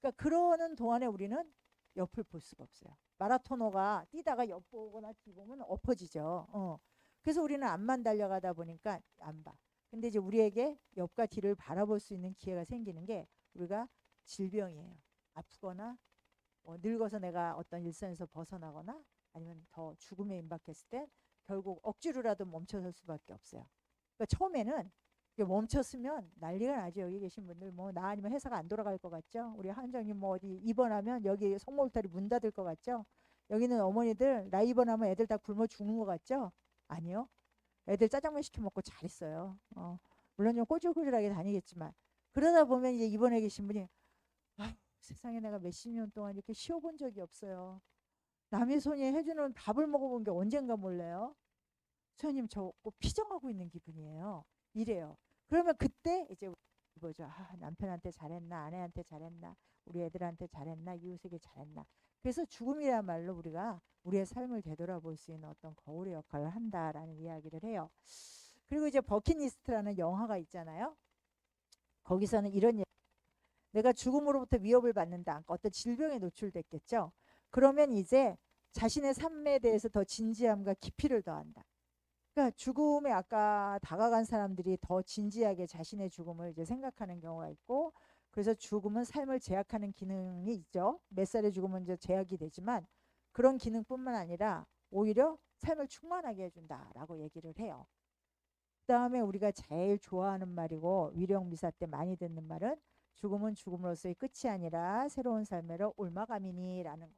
그러니까 그러는 동안에 우리는 옆을 볼 수가 없어요. 마라토너가 뛰다가 옆 보거나 뒤 보면 엎어지죠. 그래서 우리는 앞만 달려가다 보니까 안 봐. 근데 이제 우리에게 옆과 뒤를 바라볼 수 있는 기회가 생기는 게 우리가 질병이에요. 아프거나 늙어서 내가 어떤 일선에서 벗어나거나 아니면 더 죽음에 임박했을 때 결국 억지로라도 멈춰설 수밖에 없어요. 그러니까 처음에는 멈췄으면 난리가 나죠. 여기 계신 분들 뭐 나 아니면 회사가 안 돌아갈 것 같죠. 우리 한정님 뭐 어디 입원하면 여기 성모울타리 문 닫을 것 같죠. 여기는 어머니들 나 입원하면 애들 다 굶어 죽는 것 같죠. 아니요. 애들 짜장면 시켜 먹고 잘 있어요. 물론 좀 꼬질꼬질하게 다니겠지만 그러다 보면 이제 입원해 계신 분이 아, 세상에 내가 몇십 년 동안 이렇게 쉬어본 적이 없어요. 남의 손이 해주는 밥을 먹어본 게 언젠가 몰래요. 선생님 저 꼭 피정하고 있는 기분이에요. 이래요. 그러면 그때 이제 뭐죠? 남편한테 잘했나, 아내한테 잘했나, 우리 애들한테 잘했나, 이웃에게 잘했나. 그래서 죽음이란 말로 우리가 우리의 삶을 되돌아볼 수 있는 어떤 거울의 역할을 한다라는 이야기를 해요. 그리고 이제 버킷리스트라는 영화가 있잖아요. 거기서는 이런 얘기, 내가 죽음으로부터 위협을 받는다. 어떤 질병에 노출됐겠죠. 그러면 이제 자신의 삶에 대해서 더 진지함과 깊이를 더한다. 그러니까 죽음에 아까 다가간 사람들이 더 진지하게 자신의 죽음을 이제 생각하는 경우가 있고, 그래서 죽음은 삶을 제약하는 기능이 있죠. 몇 살에 죽으면 이제 제약이 되지만 그런 기능뿐만 아니라 오히려 삶을 충만하게 해준다라고 얘기를 해요. 그다음에 우리가 제일 좋아하는 말이고 위령미사 때 많이 듣는 말은 죽음은 죽음으로서의 끝이 아니라 새로운 삶으로 옮아감이니라는 거.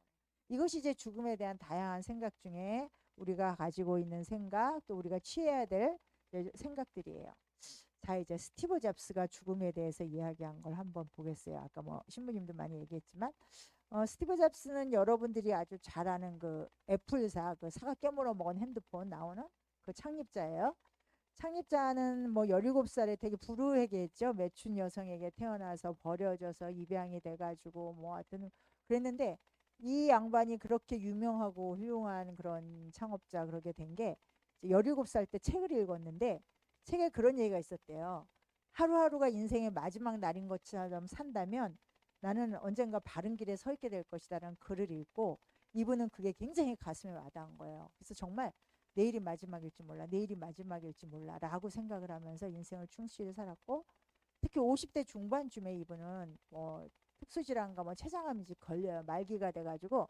이것이 이제 죽음에 대한 다양한 생각 중에 우리가 가지고 있는 생각, 또 우리가 취해야 될 생각들이에요. 자, 이제 스티브 잡스가 죽음에 대해서 이야기한 걸 한번 보겠어요. 아까 뭐 신부님도 많이 얘기했지만 스티브 잡스는 여러분들이 아주 잘 아는 그 애플사, 그 사과 깨물어 먹은 핸드폰 나오는 그 창립자예요. 창립자는 뭐 17살에 되게 불우하게 했죠. 매춘 여성에게 태어나서 버려져서 입양이 돼가지고 뭐 하여튼 그랬는데, 이 양반이 그렇게 유명하고 훌륭한 그런 창업자 그러게 된 게 17살 때 책을 읽었는데, 책에 그런 얘기가 있었대요. 하루하루가 인생의 마지막 날인 것처럼 산다면 나는 언젠가 바른 길에 서 있게 될 것이다라는 글을 읽고, 이분은 그게 굉장히 가슴에 와닿은 거예요. 그래서 정말 내일이 마지막일지 몰라, 내일이 마지막일지 몰라 라고 생각을 하면서 인생을 충실히 살았고, 특히 50대 중반쯤에 이분은 뭐 특수질환과 뭐 췌장암인지 걸려요. 말기가 돼가지고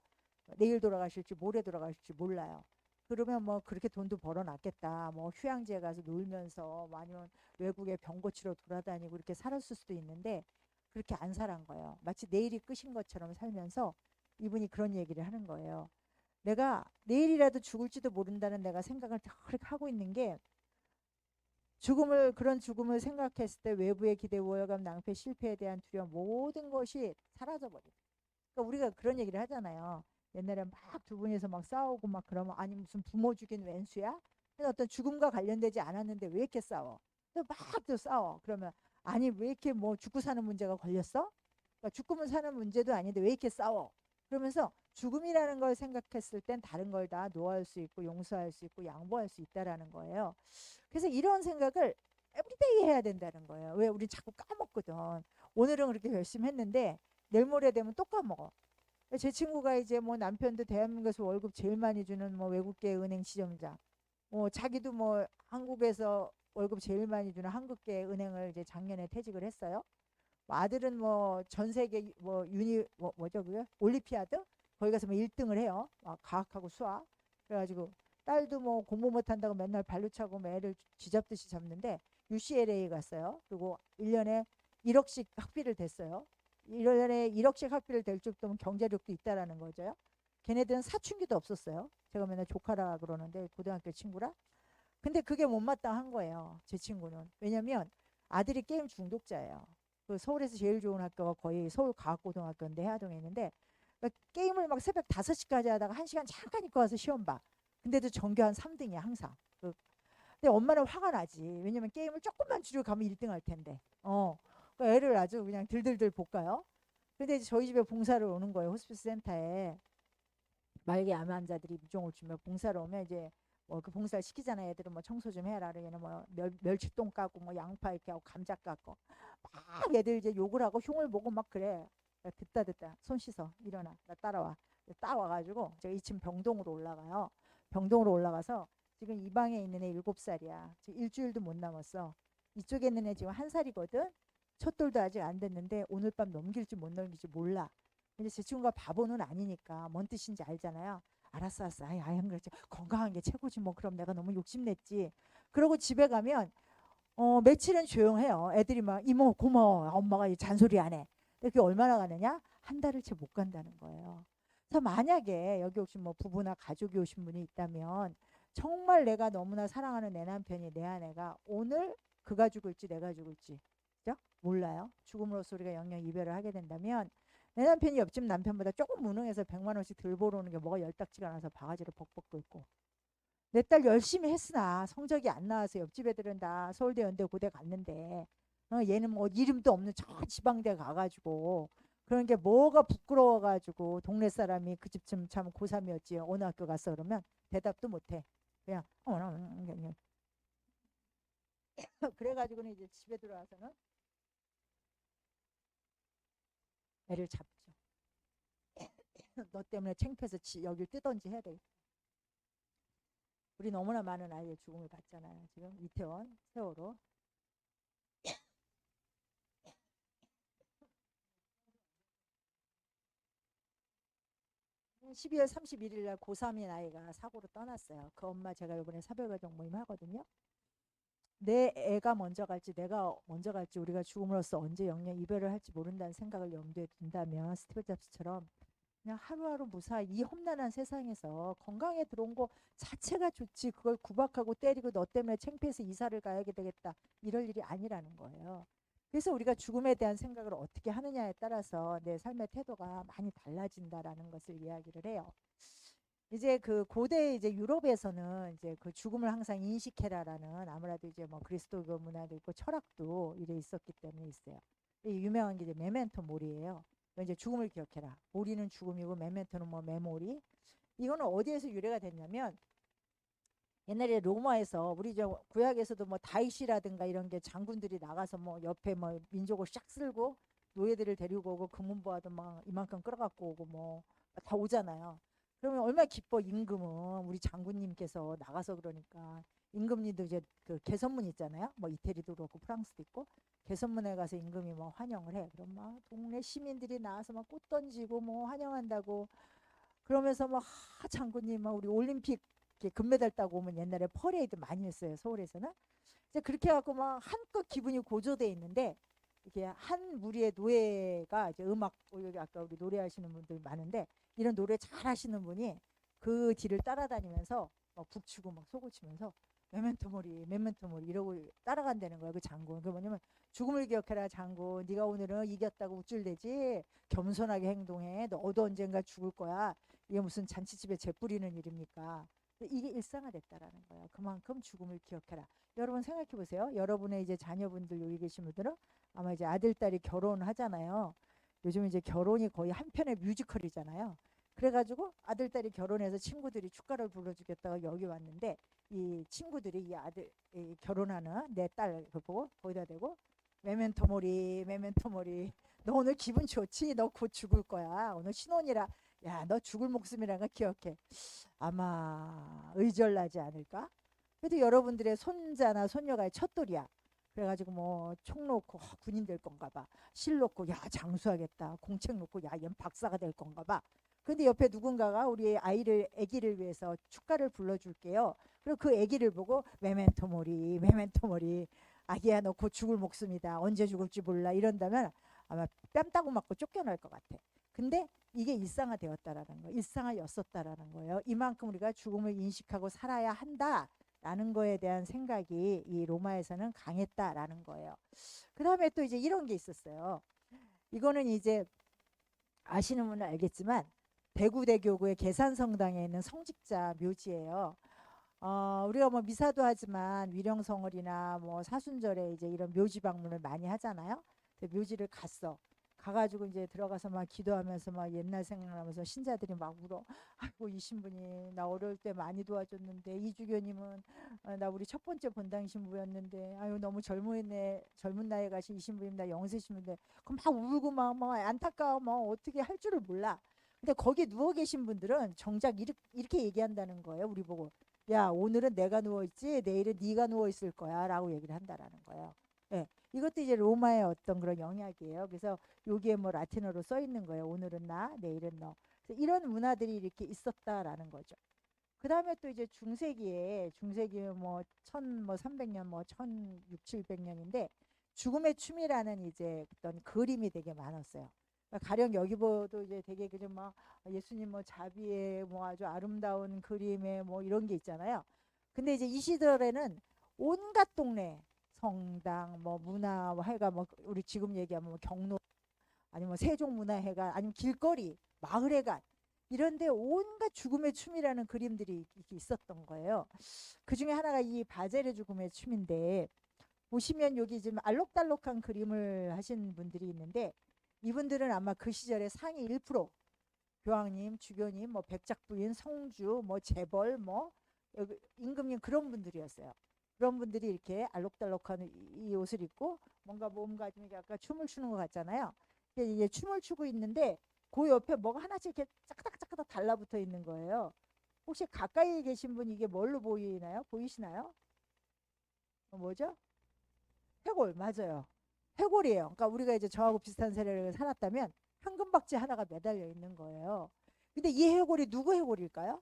내일 돌아가실지 모레 돌아가실지 몰라요. 그러면 뭐 그렇게 돈도 벌어놨겠다. 뭐 휴양지에 가서 놀면서 뭐 아니면 외국에 병 고치러 돌아다니고 이렇게 살았을 수도 있는데, 그렇게 안 살은 거예요. 마치 내일이 끝인 것처럼 살면서 이분이 그런 얘기를 하는 거예요. 내가 내일이라도 죽을지도 모른다는 내가 생각을 그렇게 하고 있는 게, 그런 죽음을 생각했을 때 외부의 기대, 우월감, 낭패, 실패에 대한 두려움, 모든 것이 사라져버려. 그러니까 우리가 그런 얘기를 하잖아요. 옛날에 막 두 분이서 막 싸우고 막 그러면 아니 무슨 부모 죽인 왼수야? 그래서 어떤 죽음과 관련되지 않았는데 왜 이렇게 싸워? 또 막 또 싸워. 그러면 아니 왜 이렇게 뭐 죽고 사는 문제가 걸렸어? 그러니까 죽으면 사는 문제도 아닌데 왜 이렇게 싸워? 그러면서 죽음이라는 걸 생각했을 땐 다른 걸 다 노할 수 있고 용서할 수 있고 양보할 수 있다라는 거예요. 그래서 이런 생각을 에브리데이 해야 된다는 거예요. 왜 우리 자꾸 까먹거든. 오늘은 그렇게 열심히 했는데 내일 모레 되면 또 까먹어. 제 친구가 이제 뭐 남편도 대한민국에서 월급 제일 많이 주는 뭐 외국계 은행 지점장, 자기도 뭐 한국에서 월급 제일 많이 주는 한국계 은행을 이제 작년에 퇴직을 했어요. 뭐 아들은 뭐 전 세계 뭐 뭐죠 그게 올림피아드 거기 가서 뭐 1등을 해요. 과학하고 수학. 그래가지고 딸도 뭐 공부 못한다고 맨날 발로 차고 뭐 애를 쥐잡듯이 잡는데 UCLA 갔어요. 그리고 1년에 1억씩 학비를 댔어요. 1년에 1억씩 학비를 댈 정도면 경제력도 있다라는 거죠. 걔네들은 사춘기도 없었어요. 제가 맨날 조카라 그러는데 고등학교 친구라. 근데 그게 못마땅한 거예요. 제 친구는. 왜냐면 아들이 게임 중독자예요. 그 서울에서 제일 좋은 학교가 거의 서울과학고등학교인데 해화동에 있는데, 그러니까 게임을 막 새벽 5시까지 하다가 1시간 잠깐 있고 와서 시험 봐. 근데도 전교 한 3등이야 항상. 근데 엄마는 화가 나지. 왜냐면 게임을 조금만 줄여 가면 1등 할 텐데. 그 애를 아주 그냥 들들들 볶아요. 근데 이제 저희 집에 봉사를 오는 거예요. 호스피스 센터에. 말기 암 환자들이 무종을 주면 봉사를 오면 이제 뭐 그 봉사를 시키잖아요. 애들은 뭐 청소 좀 해라. 그러면 뭐 멸치똥 까고 뭐 양파 이렇게 하고 감자 깎고 막 애들 이제 욕을 하고 흉을 보고 막 그래. 듣다 손 씻어 일어나 나 따라와. 딱 와가지고 제가 2층 병동으로 올라가요. 병동으로 올라가서 지금 이 방에 있는 애 7살이야. 지금 일주일도 못 남았어. 이쪽에 있는 애 지금 1살이거든. 첫 돌도 아직 안 됐는데 오늘 밤 넘길지 못 넘길지 몰라. 근데 제 친구가 바보는 아니니까 뭔 뜻인지 알잖아요. 알았어, 알았어. 아이, 안 그렇지. 건강한 게 최고지 뭐. 그럼 내가 너무 욕심냈지. 그러고 집에 가면 며칠은 조용해요. 애들이 막 이모 고마워. 엄마가 잔소리 안 해. 근데 그게 얼마나 가느냐? 한 달을 채 못 간다는 거예요. 그래서 만약에 여기 혹시 뭐 부부나 가족이 오신 분이 있다면 정말 내가 너무나 사랑하는 내 남편이 내 아내가 오늘 그가 죽을지 내가 죽을지 그죠? 몰라요. 죽음으로써 우리가 영영 이별을 하게 된다면 내 남편이 옆집 남편보다 조금 무능해서 100만 원씩 들 벌어오는 게 뭐가 열딱지가 나서 바가지를 벅벅 긁고 내 딸 열심히 했으나 성적이 안 나와서 옆집 애들은 다 서울대 연대 고대 갔는데 얘는 뭐 이름도 없는 저 지방대 가가지고 그런 게 뭐가 부끄러워가지고 동네 사람이 그 집 참 고3이었지 어느 학교 갔어 그러면 대답도 못해 그냥 그래가지고는 이제 집에 들어와서는 애를 잡죠. 너 때문에 창피해서 여길 뜨던지 해야 되겠다. 우리 너무나 많은 아이의 죽음을 봤잖아요. 지금 이태원 세월호 12월 31일 날 고3인 아이가 사고로 떠났어요. 그 엄마 제가 이번에 사별가족 모임 하거든요. 내 애가 먼저 갈지 내가 먼저 갈지 우리가 죽음으로써 언제 영영 이별을 할지 모른다는 생각을 염두에 둔다면 스티브 잡스처럼 그냥 하루하루 무사히 이 험난한 세상에서 건강에 들어온 거 자체가 좋지 그걸 구박하고 때리고 너 때문에 창피해서 이사를 가야 되겠다 이럴 일이 아니라는 거예요. 그래서 우리가 죽음에 대한 생각을 어떻게 하느냐에 따라서 내 삶의 태도가 많이 달라진다라는 것을 이야기를 해요. 이제 그 고대 이제 유럽에서는 이제 그 죽음을 항상 인식해라라는 아무래도 이제 뭐 그리스도교 문화도 있고 철학도 이래 있었기 때문에 있어요. 이 유명한 게 이제 메멘토 모리예요. 이제 죽음을 기억해라. 모리는 죽음이고 메멘토는 뭐 메모리. 이거는 어디에서 유래가 됐냐면 옛날에 로마에서 우리 저 구약에서도 뭐 다윗이라든가 이런 게 장군들이 나가서 뭐 옆에 뭐 민족을 싹 쓸고 노예들을 데리고 오고 금은보화도 막 이만큼 끌어갖고 오고 뭐 다 오잖아요. 그러면 얼마나 기뻐 임금은 우리 장군님께서 나가서 그러니까 임금님도 이제 그 개선문 있잖아요. 뭐 이태리도 그렇고 프랑스도 있고 개선문에 가서 임금이 뭐 환영을 해. 그럼 막 동네 시민들이 나와서 막 꽃 던지고 뭐 환영한다고 그러면서 뭐 장군님 막 우리 올림픽 금메달 따고 오면 옛날에 퍼레이드 많이 했어요. 서울에서는. 이제 그렇게 해갖고 막 한껏 기분이 고조돼 있는데 이게 한 무리의 노예가 이제 음악 여기 아까 우리 노래하시는 분들 많은데 이런 노래 잘 하시는 분이 그 뒤를 따라다니면서 막 북치고 막 속을 치면서 메멘토 모리 메멘토 모리 이러고 따라간다는 거야 그 장군. 그 뭐냐면 죽음을 기억해라 장군. 네가 오늘은 이겼다고 우쭐대지 겸손하게 행동해. 너도 언젠가 죽을 거야. 이게 무슨 잔치집에 재 뿌리는 일입니까? 이게 일상화됐다라는 거예요. 그만큼 죽음을 기억해라. 여러분 생각해 보세요. 여러분의 이제 자녀분들 여기 계신 분들은 아마 이제 아들 딸이 결혼하잖아요. 요즘 이제 결혼이 거의 한편의 뮤지컬이잖아요. 그래가지고 아들 딸이 결혼해서 친구들이 축가를 불러주겠다고 여기 왔는데 이 친구들이 이 아들 이 결혼하는 내 딸 그 보고 거기다 대고 메멘토 모리 메멘토 모리 너 오늘 기분 좋지? 너 곧 죽을 거야. 오늘 신혼이라 야 너 죽을 목숨이라는 거 기억해. 아마 의절나지 않을까? 그래도 여러분들의 손자나 손녀가 첫돌이야. 그래가지고 뭐 총 놓고 군인 될 건가 봐. 실 놓고 야 장수하겠다. 공책 놓고 야 얘는 박사가 될 건가 봐. 근데 옆에 누군가가 우리 아기를 위해서 축가를 불러줄게요. 그리고 그 아기를 보고 메멘토 모리 메멘토 모리 아기야 너 곧 죽을 목숨이다. 언제 죽을지 몰라 이런다면 아마 뺨 따고 맞고 쫓겨날 것 같아. 근데 이게 일상화되었다라는 거, 일상화였었다라는 거예요. 이만큼 우리가 죽음을 인식하고 살아야 한다라는 거에 대한 생각이 이 로마에서는 강했다라는 거예요. 그 다음에 또 이제 이런 게 있었어요. 이거는 이제 아시는 분은 알겠지만 대구대교구의 계산성당에 있는 성직자 묘지예요. 우리가 뭐 미사도 하지만 위령성월이나 뭐 사순절에 이제 이런 묘지 방문을 많이 하잖아요. 묘지를 갔어. 가가지고 이제 들어가서 막 기도하면서 막 옛날 생각나면서 신자들이 막 울어. 아이고 이 신부님 나 어려울 때 많이 도와줬는데, 이주교님은 나 우리 첫 번째 본당 신부였는데 아유 너무 젊은 나이에 가신 이 신부님 나 영세 신부인데, 그막 울고 막 안타까워, 막 어떻게 할 줄을 몰라. 근데 거기 누워 계신 분들은 정작 이렇게 얘기한다는 거예요. 우리 보고, 야 오늘은 내가 누워 있지 내일은 네가 누워 있을 거야라고 얘기를 한다라는 거예요. 예. 이것도 이제 로마의 어떤 그런 영향이에요. 그래서 여기에 뭐 라틴어로 써 있는 거예요. 오늘은 나, 내일은 너. 그래서 이런 문화들이 이렇게 있었다라는 거죠. 그 다음에 또 이제 중세기에 뭐 300년 뭐 1600, 700년인데 죽음의 춤이라는 이제 어떤 그림이 되게 많았어요. 그러니까 가령 여기 보도 이제 되게 그저 막 예수님 뭐 자비에 뭐 아주 아름다운 그림에 뭐 이런 게 있잖아요. 근데 이제 이 시절에는 온갖 동네 성당 뭐 문화회가 뭐 우리 지금 얘기하면 뭐 경로 아니면 뭐 세종문화회관 아니면 길거리 마을회관 이런데 온갖 죽음의 춤이라는 그림들이 이렇게 있었던 거예요. 그 중에 하나가 이 바젤의 죽음의 춤인데, 보시면 여기 지금 알록달록한 그림을 하신 분들이 있는데, 이분들은 아마 그 시절에 상위 1%, 교황님, 주교님, 뭐 백작부인, 성주, 뭐 재벌, 뭐 임금님 그런 분들이었어요. 그런 분들이 이렇게 알록달록한 이 옷을 입고 뭔가 몸가짐이 아까 춤을 추는 것 같잖아요. 이게 춤을 추고 있는데 그 옆에 뭐가 하나씩 이렇게 짜그닥짜그닥 달라붙어 있는 거예요. 혹시 가까이 계신 분 이게 뭘로 보이나요? 보이시나요? 뭐죠? 해골 맞아요. 해골이에요. 그러니까 우리가 이제 저하고 비슷한 세례를 살았다면 현금박쥐 하나가 매달려 있는 거예요. 근데 이 해골이 누구 해골일까요?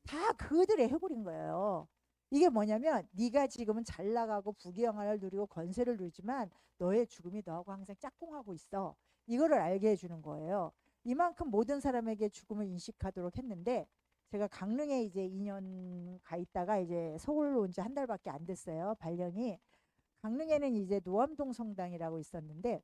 다 그들의 해골인 거예요. 이게 뭐냐면 네가 지금은 잘 나가고 부귀영화를 누리고 권세를 누리지만 너의 죽음이 너하고 항상 짝꿍하고 있어. 이거를 알게 해주는 거예요. 이만큼 모든 사람에게 죽음을 인식하도록 했는데, 제가 강릉에 이제 2년 가 있다가 이제 서울로 온 지 한 달밖에 안 됐어요. 발령이. 강릉에는 이제 노암동 성당이라고 있었는데,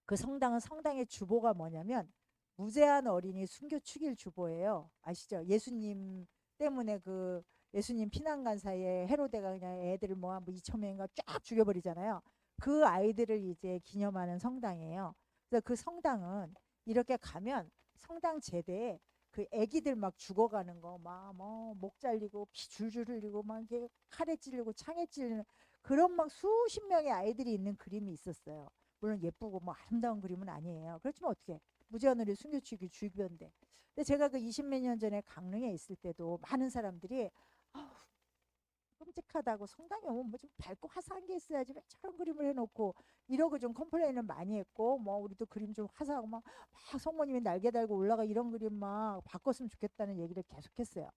그 성당은 성당의 주보가 뭐냐면 무죄한 어린이 순교 축일 주보예요. 아시죠? 예수님 때문에 그 예수님 피난간 사이에 헤로데가 그냥 애들을 뭐 2천 명인가 쫙 죽여버리잖아요. 그 아이들을 이제 기념하는 성당이에요. 그래서 그 성당은 이렇게 가면 성당 제대에 그 애기들 막 죽어가는 거 막 뭐 목 잘리고 피 줄줄 흘리고 막 이게 칼에 찔리고 창에 찔리는 그런 막 수십 명의 아이들이 있는 그림이 있었어요. 물론 예쁘고 뭐 아름다운 그림은 아니에요. 그렇지만 어떻게 무제한으로 순교축이 주변대. 근데 제가 그 20몇 년 전에 강릉에 있을 때도 많은 사람들이 아우 끔찍하다고, 성당에 오면 뭐 좀 밝고 화사한 게 있어야지 왜 저런 그림을 해놓고, 이러고 좀 컴플레인을 많이 했고, 뭐 우리도 그림 좀 화사하고 막 성모님이 날개 달고 올라가 이런 그림 막 바꿨으면 좋겠다는 얘기를 계속했어요.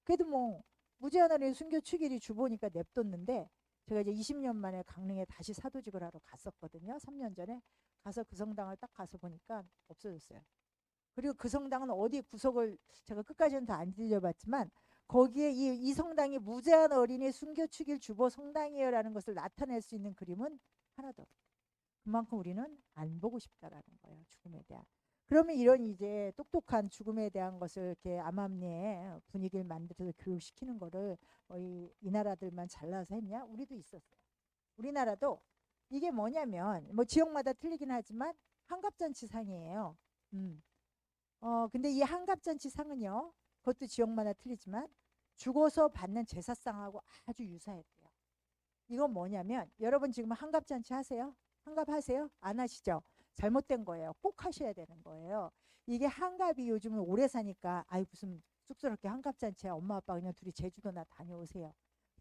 그래도 뭐 무제한으로 순교축일이 주보니까 냅뒀는데, 제가 이제 20년 만에 강릉에 다시 사도직을 하러 갔었거든요. 3년 전에 가서 그 성당을 딱 가서 보니까 없어졌어요. 그리고 그 성당은 어디 구석을 제가 끝까지는 다 안 들려봤지만 거기에 이 성당이 무제한 어린이 순교축일 주보 성당이에요라는 것을 나타낼 수 있는 그림은 하나도 없어요. 그만큼 우리는 안 보고 싶다라는 거예요. 죽음에 대한. 그러면 이런 이제 똑똑한 죽음에 대한 것을 이렇게 암암리에 분위기를 만들어서 교육시키는 거를 이 나라들만 잘나서 했냐? 우리도 있었어요. 우리나라도 이게 뭐냐면 뭐 지역마다 틀리긴 하지만 한갑잔치상이에요. 음. 근데 이 한갑잔치상은요, 그것도 지역마다 틀리지만 죽어서 받는 제사상하고 아주 유사했대요. 이건 뭐냐면 여러분 지금 한갑잔치 하세요? 한갑하세요? 안 하시죠? 잘못된 거예요. 꼭 하셔야 되는 거예요. 이게 한갑이 요즘은 오래 사니까 아이 무슨 쑥스럽게 한갑잔치야. 엄마 아빠 그냥 둘이 제주도나 다녀오세요.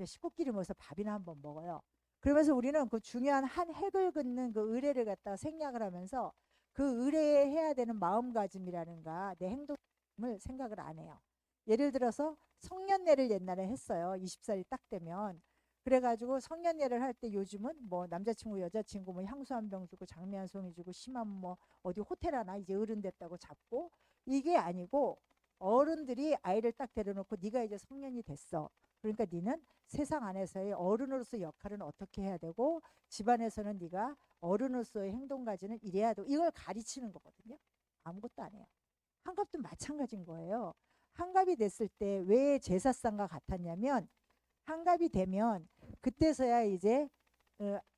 식구끼리 모여서 밥이나 한번 먹어요. 그러면서 우리는 그 중요한 한 획을 긋는 그 의례를 갖다가 생략을 하면서 그 의례에 해야 되는 마음가짐이라는가 내 행동을 생각을 안 해요. 예를 들어서 성년례를 옛날에 했어요. 20살이 딱 되면. 그래가지고 성년례를 할 때 요즘은 뭐 남자친구 여자친구 뭐 향수 한 병 주고 장미 한 송이 주고 심하면 뭐 어디 호텔 하나 이제 어른 됐다고 잡고, 이게 아니고 어른들이 아이를 딱 데려놓고 네가 이제 성년이 됐어. 그러니까 니는 세상 안에서의 어른으로서 역할은 어떻게 해야 되고 집안에서는 네가 어른으로서의 행동 가지는 이래야 돼. 이걸 가르치는 거거든요. 아무것도 안 해요. 한갑도 마찬가지인 거예요. 한갑이 됐을 때 왜 제사상과 같았냐면, 한갑이 되면 그때서야 이제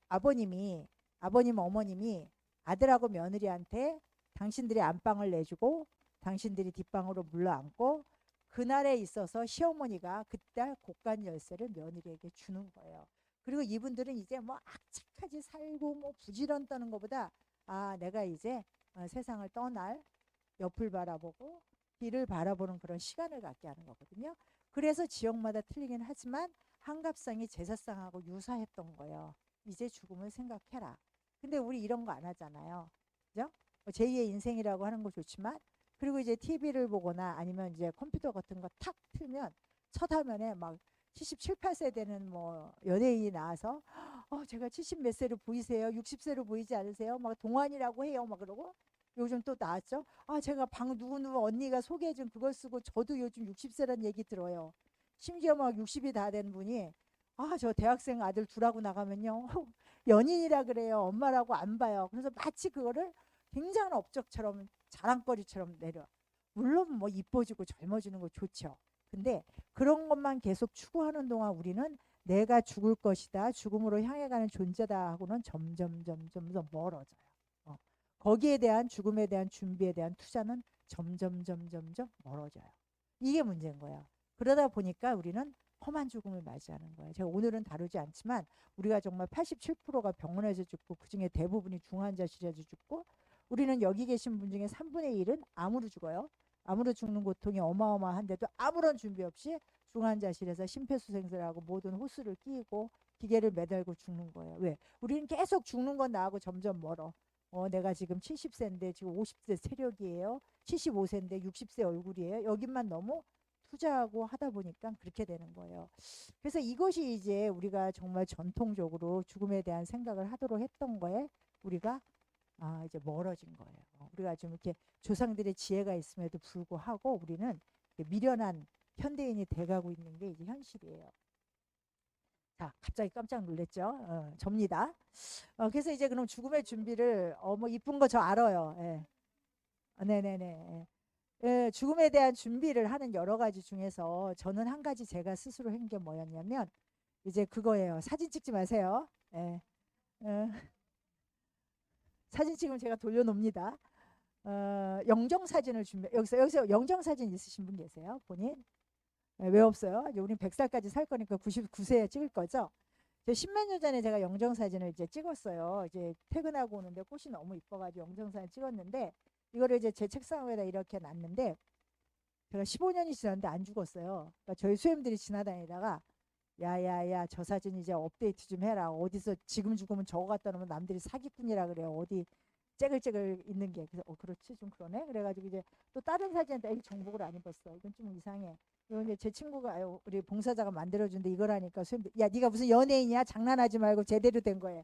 아버님 어머님이 아들하고 며느리한테 당신들이 안방을 내주고 당신들이 뒷방으로 물러앉고 그날에 있어서 시어머니가 그때 곡간 열쇠를 며느리에게 주는 거예요. 그리고 이분들은 이제 뭐 악착같이 살고 뭐 부지런 떠는 것보다 아 내가 이제 세상을 떠날 옆을 바라보고 뒤를 바라보는 그런 시간을 갖게 하는 거거든요. 그래서 지역마다 틀리긴 하지만 한갑상이 제사상하고 유사했던 거예요. 이제 죽음을 생각해라. 근데 우리 이런 거 안 하잖아요. 그죠? 제2의 인생이라고 하는 거 좋지만 그리고 이제 TV를 보거나 아니면 이제 컴퓨터 같은 거 탁 틀면 첫 화면에 막 77, 8세 되는 뭐 연예인이 나와서 제가 70 몇 세로 보이세요? 60세로 보이지 않으세요? 막 동안이라고 해요. 막 그러고 요즘 또 나왔죠. 제가 방 누구누구 언니가 소개해준 그걸 쓰고 저도 요즘 60세란 얘기 들어요. 심지어 막 60이 다 된 분이 저 대학생 아들 둘하고 나가면요. 연인이라 그래요. 엄마라고 안 봐요. 그래서 마치 그거를 굉장한 업적처럼 자랑거리처럼 내려. 물론 뭐 이뻐지고 젊어지는 거 좋죠. 근데 그런 것만 계속 추구하는 동안 우리는 내가 죽을 것이다. 죽음으로 향해 가는 존재다 하고는 점점 멀어져요. 거기에 대한 죽음에 대한 준비에 대한 투자는 점점 멀어져요. 이게 문제인 거예요. 그러다 보니까 우리는 험한 죽음을 맞이하는 거예요. 제가 오늘은 다루지 않지만 우리가 정말 87%가 병원에서 죽고 그중에 대부분이 중환자실에서 죽고 우리는 여기 계신 분 중에 3분의 1은 암으로 죽어요. 암으로 죽는 고통이 어마어마한데도 아무런 준비 없이 중환자실에서 심폐소생술하고 모든 호스를 끼고 기계를 매달고 죽는 거예요. 왜? 우리는 계속 죽는 건 나하고 점점 멀어. 내가 지금 70세인데 지금 50세 체력이에요. 75세인데 60세 얼굴이에요. 여기만 너무 투자하고 하다 보니까 그렇게 되는 거예요. 그래서 이것이 이제 우리가 정말 전통적으로 죽음에 대한 생각을 하도록 했던 거에 우리가 이제 멀어진 거예요. 우리가 좀 이렇게 조상들의 지혜가 있음에도 불구하고 우리는 미련한 현대인이 돼가고 있는 게 이제 현실이에요. 자, 갑자기 깜짝 놀랐죠? 접니다. 그래서 이제 그럼 죽음의 준비를 뭐 이쁜 거 저 알아요. 예. 네네네. 예, 죽음에 대한 준비를 하는 여러 가지 중에서 저는 한 가지 제가 스스로 한 게 뭐였냐면 이제 그거예요. 사진 찍지 마세요. 예. 사진 찍으면 제가 돌려놓습니다. 영정 사진을 준비. 여기서 영정 사진 있으신 분 계세요? 본인? 왜 없어요? 이제 우린 100살까지 살 거니까 99세에 찍을 거죠. 십몇 년 전에 제가 영정 사진을 이제 찍었어요. 이제 퇴근하고 오는데 꽃이 너무 이뻐가지고 영정 사진 찍었는데 이거를 이제 제 책상 위에다 이렇게 놨는데 제가 15년이 지났는데 안 죽었어요. 그러니까 저희 수염들이 지나다니다가 야야야 저 사진 이제 업데이트 좀 해라. 어디서 지금 죽으면 저거 갖다 놓으면 남들이 사기꾼이라 그래요. 어디 째글째글 있는 게. 그래서 그렇지 좀 그러네. 그래가지고 이제 또 다른 사진한테 이 정복을 안 입었어. 이건 좀 이상해. 이거 이제 제 친구가 우리 봉사자가 만들어준데 이거라니까 수염들 야 네가 무슨 연예인이야? 장난하지 말고 제대로 된 거예요.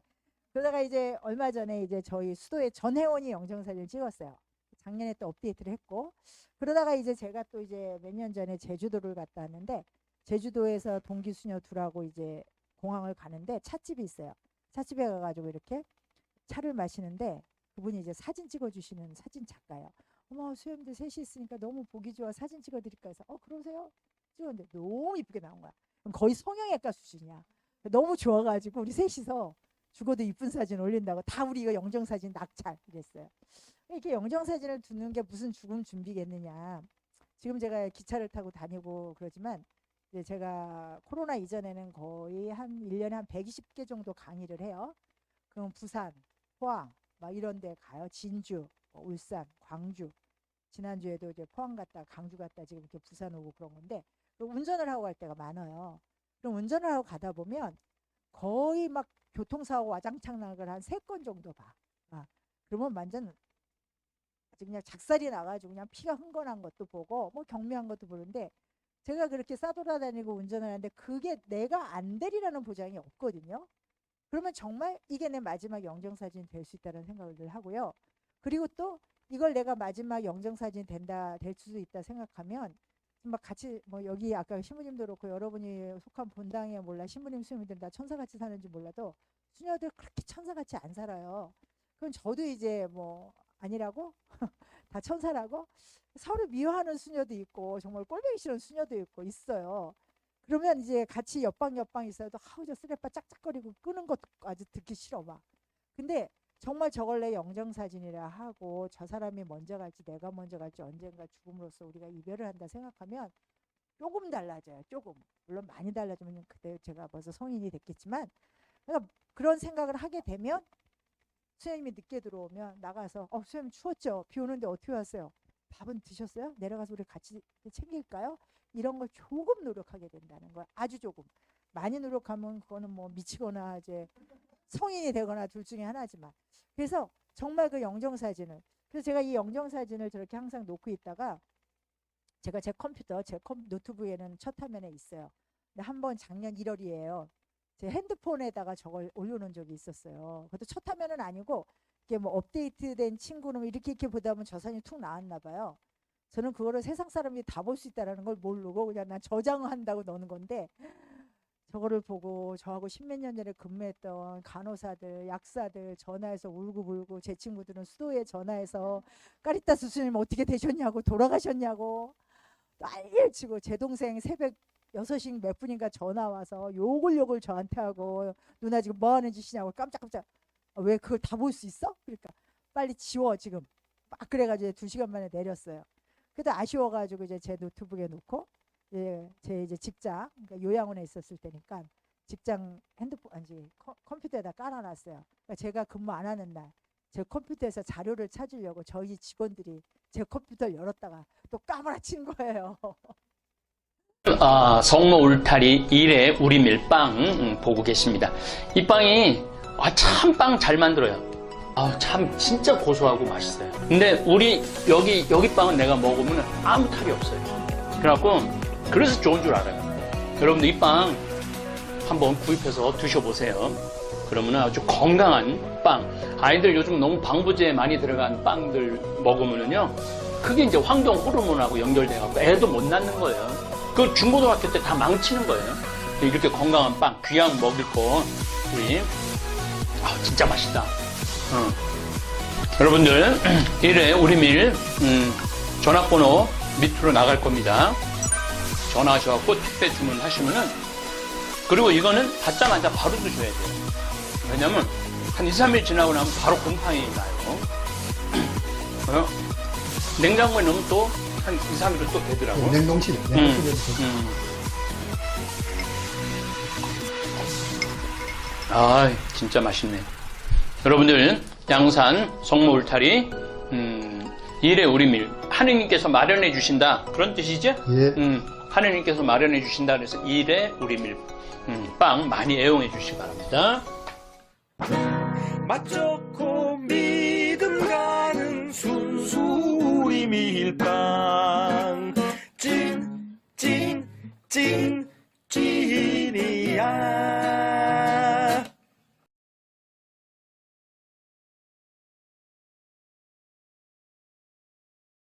그러다가 이제 얼마 전에 이제 저희 수도에 전혜원이 영정사진을 찍었어요. 작년에 또 업데이트를 했고 그러다가 이제 제가 또 이제 몇 년 전에 제주도를 갔다 왔는데 제주도에서 동기 수녀 둘하고 이제 공항을 가는데 찻집이 있어요. 찻집에 가가지고 이렇게 차를 마시는데 그분이 이제 사진 찍어주시는 사진 작가예요. 어머 수염들 셋이 있으니까 너무 보기 좋아 사진 찍어드릴까 해서 그러세요? 찍었는데 너무 이쁘게 나온 거야. 거의 성형외과 수준이야. 너무 좋아가지고 우리 셋이서 죽어도 이쁜 사진 올린다고 다 우리 이거 영정사진 낙찰 이랬어요. 이렇게 영정사진을 두는 게 무슨 죽음 준비겠느냐. 지금 제가 기차를 타고 다니고 그러지만 이제 제가 코로나 이전에는 거의 한 1년에 한 120개 정도 강의를 해요. 그럼 부산, 포항 막 이런 데 가요. 진주, 울산, 광주. 지난주에도 이제 포항 갔다 강주 갔다 지금 이렇게 부산 오고 그런 건데 운전을 하고 갈 때가 많아요. 그럼 운전을 하고 가다 보면 거의 막 교통사고 와장창 난 걸 한 3건 정도 봐. 그러면 완전 아주 그냥 작살이 나가지고 그냥 피가 흥건한 것도 보고 뭐 경미한 것도 보는데 제가 그렇게 싸돌아다니고 운전을 하는데 그게 내가 안 되리라는 보장이 없거든요. 그러면 정말 이게 내 마지막 영정사진이 될 수 있다는 생각을 늘 하고요. 그리고 또 이걸 내가 마지막 영정사진이 될 수도 있다 생각하면 막 같이 뭐 여기 아까 신부님도 그렇고 여러분이 속한 본당에 몰라 신부님 수녀님들은 다 천사같이 사는지 몰라도 수녀들 그렇게 천사같이 안 살아요. 그럼 저도 이제 뭐 아니라고 다 천사라고 서로 미워하는 수녀도 있고 정말 꼴보기 싫은 수녀도 있고 있어요. 그러면 이제 같이 옆방 있어도 저 쓰레빠 짝짝거리고 끄는 것도 아주 듣기 싫어 막. 근데 정말 저걸 내 영정사진이라 하고 저 사람이 먼저 갈지 내가 먼저 갈지 언젠가 죽음으로써 우리가 이별을 한다 생각하면 조금 달라져요. 조금. 물론 많이 달라지면 그때 제가 벌써 성인이 됐겠지만, 그러니까 그런 생각을 하게 되면 선생님이 늦게 들어오면 나가서 선생님 추웠죠? 비 오는데 어떻게 왔어요? 밥은 드셨어요? 내려가서 우리 같이 챙길까요? 이런 걸 조금 노력하게 된다는 거예요. 아주 조금. 많이 노력하면 그거는 뭐 미치거나 이제 성인이 되거나 둘 중에 하나지만. 그래서 정말 그 영정사진을, 그래서 제가 이 영정사진을 저렇게 항상 놓고 있다가 제가 제 컴퓨터, 노트북에는 첫 화면에 있어요. 근데 한번 작년 1월이에요. 제 핸드폰에다가 저걸 올려놓은 적이 있었어요. 그것도 첫 화면은 아니고 이게 뭐 업데이트된 친구는 이렇게 보다 보면 저 사진이 툭 나왔나 봐요. 저는 그거를 세상 사람이 다 볼 수 있다는 걸 모르고 그냥 난 저장한다고 넣는 건데, 저거를 보고 저하고 십몇 년 전에 근무했던 간호사들, 약사들 전화해서 울고불고, 제 친구들은 수도에 전화해서 까리따스 스님 어떻게 되셨냐고, 돌아가셨냐고 난리를 치고, 제 동생 새벽 6시 몇 분인가 전화 와서 욕을 저한테 하고, 누나 지금 뭐 하는 짓이냐고 깜짝깜짝. 왜 그걸 다 볼 수 있어? 그러니까 빨리 지워 지금. 막 그래가지고 2시간 만에 내렸어요. 그때 아쉬워가지고 이제 제 노트북에 놓고, 제 이제 직장, 그러니까 요양원에 있었을 때니까 직장 핸드폰 아니지 컴퓨터에다 깔아놨어요. 그러니까 제가 근무 안 하는 날 제 컴퓨터에서 자료를 찾으려고 저희 직원들이 제 컴퓨터를 열었다가 또 까무라친 거예요. 성모 울타리 1회 우리 밀빵 보고 계십니다. 이 빵이 참 빵 잘 만들어요. 참 진짜 고소하고 맛있어요. 근데 우리 여기 빵은 내가 먹으면 아무 탈이 없어요. 그래갖고 그래서 좋은 줄 알아요. 여러분들 이 빵 한번 구입해서 드셔보세요. 그러면 아주 건강한 빵. 아이들 요즘 너무 방부제 많이 들어간 빵들 먹으면요, 그게 이제 환경 호르몬하고 연결돼갖고 애도 못 낳는 거예요. 그 중고등학교 때 다 망치는 거예요. 이렇게 건강한 빵, 귀한 먹을 거, 우리 진짜 맛있다. 여러분들 1회 우리 밀 전화번호 밑으로 나갈 겁니다. 전화하셔갖고 택배 주문하시면은, 그리고 이거는 받자마자 바로 드셔야 돼요. 왜냐면 한 2, 3일 지나고 나면 바로 곰팡이 나요. 냉장고에 넣으면 또 한 2, 3일은 또 되더라고. 냉동실에. 진짜 맛있네. 여러분들 양산 성모 울타리 1회 우리 밀 하느님께서 마련해 주신다, 그런 뜻이죠? 예. 하느님께서 마련해 주신다 그래서 1회 우리 밀 빵 많이 애용해 주시기 바랍니다. 맛 좋고 믿음 가는 순수 우리 밀빵 찐